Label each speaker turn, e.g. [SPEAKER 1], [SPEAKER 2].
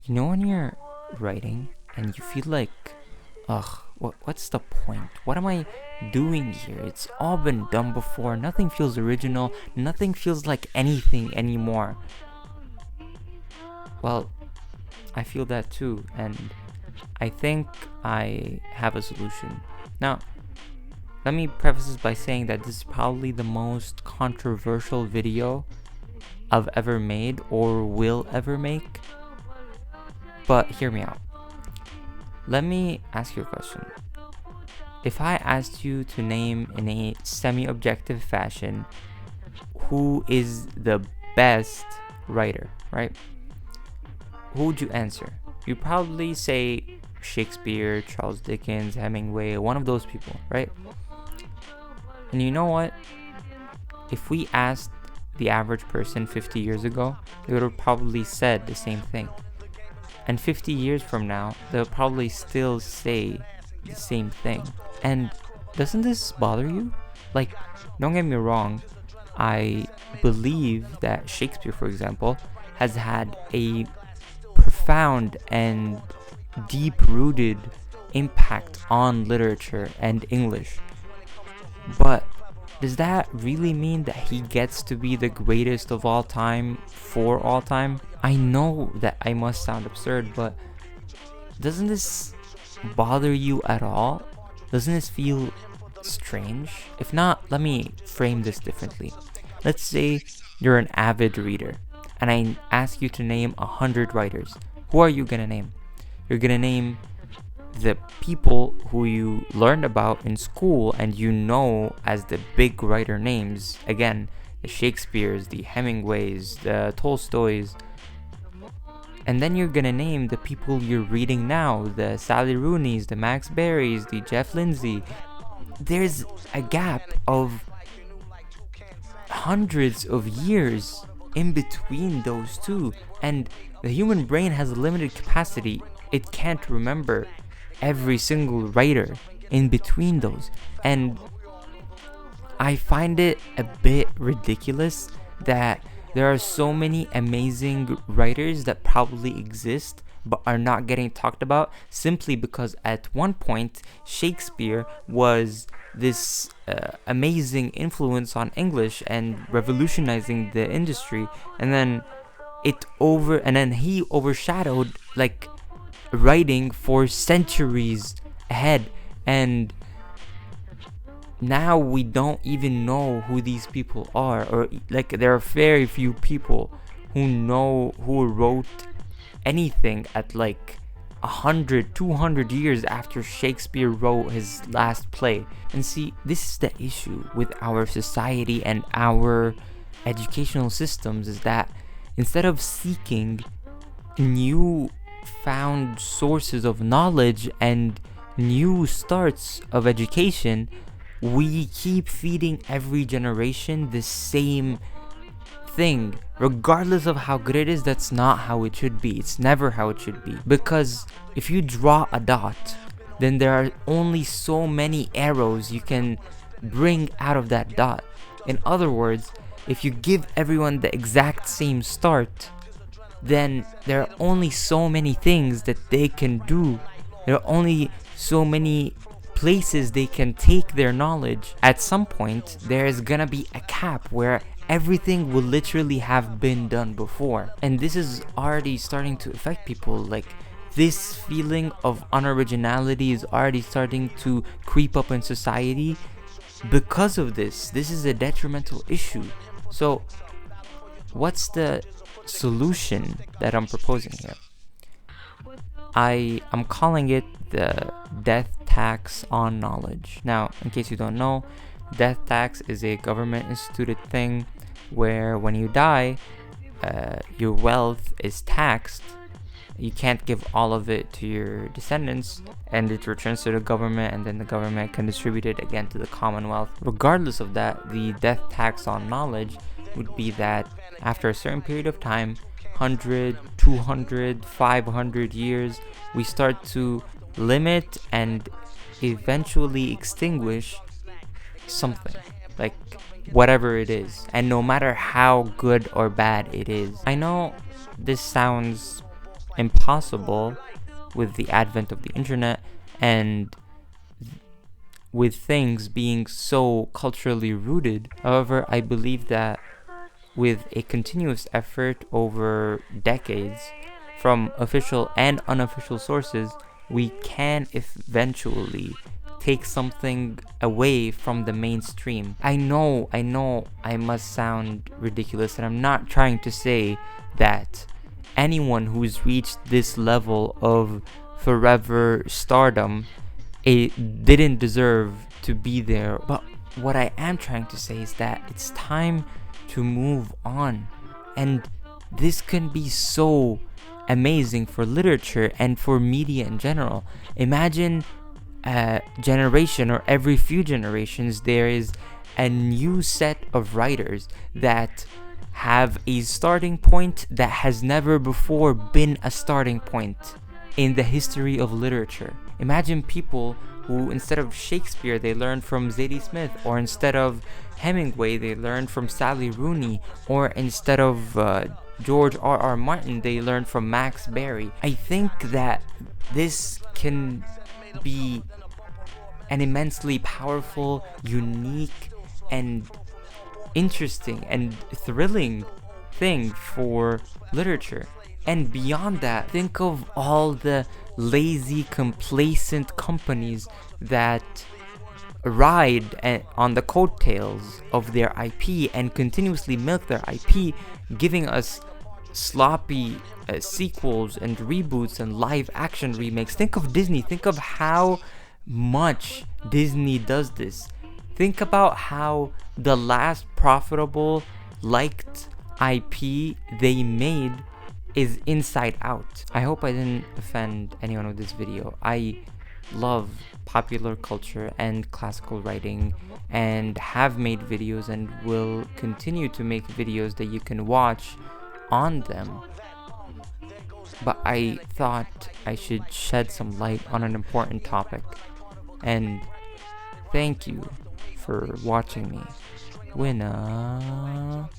[SPEAKER 1] You know when you're writing and you feel like, ugh, what's the point? What am I doing here? It's all been done before. Nothing feels original. Nothing feels like anything anymore. Well, I feel that too, and I think I have a solution. Now, let me preface this by saying that this is probably the most controversial video I've ever made or will ever make. But hear me out. Let me ask you a question. If I asked you to name in a semi-objective fashion who is the best writer, right? Who would you answer? You'd probably say Shakespeare, Charles Dickens, Hemingway, one of those people, right? And you know what? If we asked the average person 50 years ago, they would have probably said the same thing. And 50 years from now, they'll probably still say the same thing. And doesn't this bother you? Like, don't get me wrong, I believe that Shakespeare, for example, has had a profound and deep-rooted impact on literature and English. But does that really mean that he gets to be the greatest of all time for all time? I know that I must sound absurd, but doesn't this bother you at all? Doesn't this feel strange? If not, let me frame this differently. Let's say you're an avid reader, and I ask you to name 100 writers. Who are you gonna name? You're gonna name the people who you learned about in school and you know as the big writer names. Again, the Shakespeares, the Hemingways, the Tolstoys. And then you're gonna name the people you're reading now, the Sally Rooney's, the Max Berry's, the Jeff Lindsay. There's a gap of hundreds of years in between those two, and the human brain has a limited capacity. It can't remember every single writer in between those, and I find it a bit ridiculous that there are so many amazing writers that probably exist but are not getting talked about simply because at one point Shakespeare was this amazing influence on English and revolutionizing the industry, and then he overshadowed like writing for centuries ahead, and now we don't even know who these people are, or like there are very few people who wrote anything at like 100, 200 years after Shakespeare wrote his last play. And see, this is the issue with our society and our educational systems, is that instead of seeking new found sources of knowledge and new starts of education, we keep feeding every generation the same thing. Regardless of how good it is, that's not how it should be. It's never how it should be. Because if you draw a dot, then there are only so many arrows you can bring out of that dot. In other words, if you give everyone the exact same start, then there are only so many things that they can do. There are only so many places they can take their knowledge. At some point, there is gonna be a cap where everything will literally have been done before. And this is already starting to affect people. Like, this feeling of unoriginality is already starting to creep up in society because of this. This is a detrimental issue. So, what's the solution that I'm proposing here? I'm calling it the death tax on knowledge. Now, in case you don't know, death tax is a government instituted thing where when you die, your wealth is taxed. You can't give all of it to your descendants, and it returns to the government, and then the government can distribute it again to the commonwealth. Regardless of that, the death tax on knowledge would be that after a certain period of time, 100, 200, 500 years, we start to limit and eventually extinguish something, like whatever it is, and no matter how good or bad it is. I know this sounds impossible with the advent of the internet and with things being so culturally rooted. However, I believe that with a continuous effort over decades from official and unofficial sources, we can eventually take something away from the mainstream. I know I must sound ridiculous, and I'm not trying to say that anyone who's reached this level of forever stardom, it didn't deserve to be there. But what I am trying to say is that it's time to move on, and this can be so amazing for literature and for media in general. Imagine a generation, or every few generations, there is a new set of writers that have a starting point that has never before been a starting point in the history of literature. Imagine people who, instead of Shakespeare, they learned from Zadie Smith, or instead of Hemingway, they learned from Sally Rooney, or instead of George R.R. Martin, they learned from Max Barry. I think that this can be an immensely powerful, unique, and interesting and thrilling thing for literature. And beyond that, think of all the lazy, complacent companies that ride on the coattails of their IP and continuously milk their IP, giving us sloppy sequels and reboots and live action remakes. Think of Disney. Think of how much Disney does this. Think about how the last profitable, liked IP they made is Inside Out. I hope I didn't offend anyone with this video. I love popular culture and classical writing, and have made videos and will continue to make videos that you can watch on them. But I thought I should shed some light on an important topic. And thank you for watching me. Winner.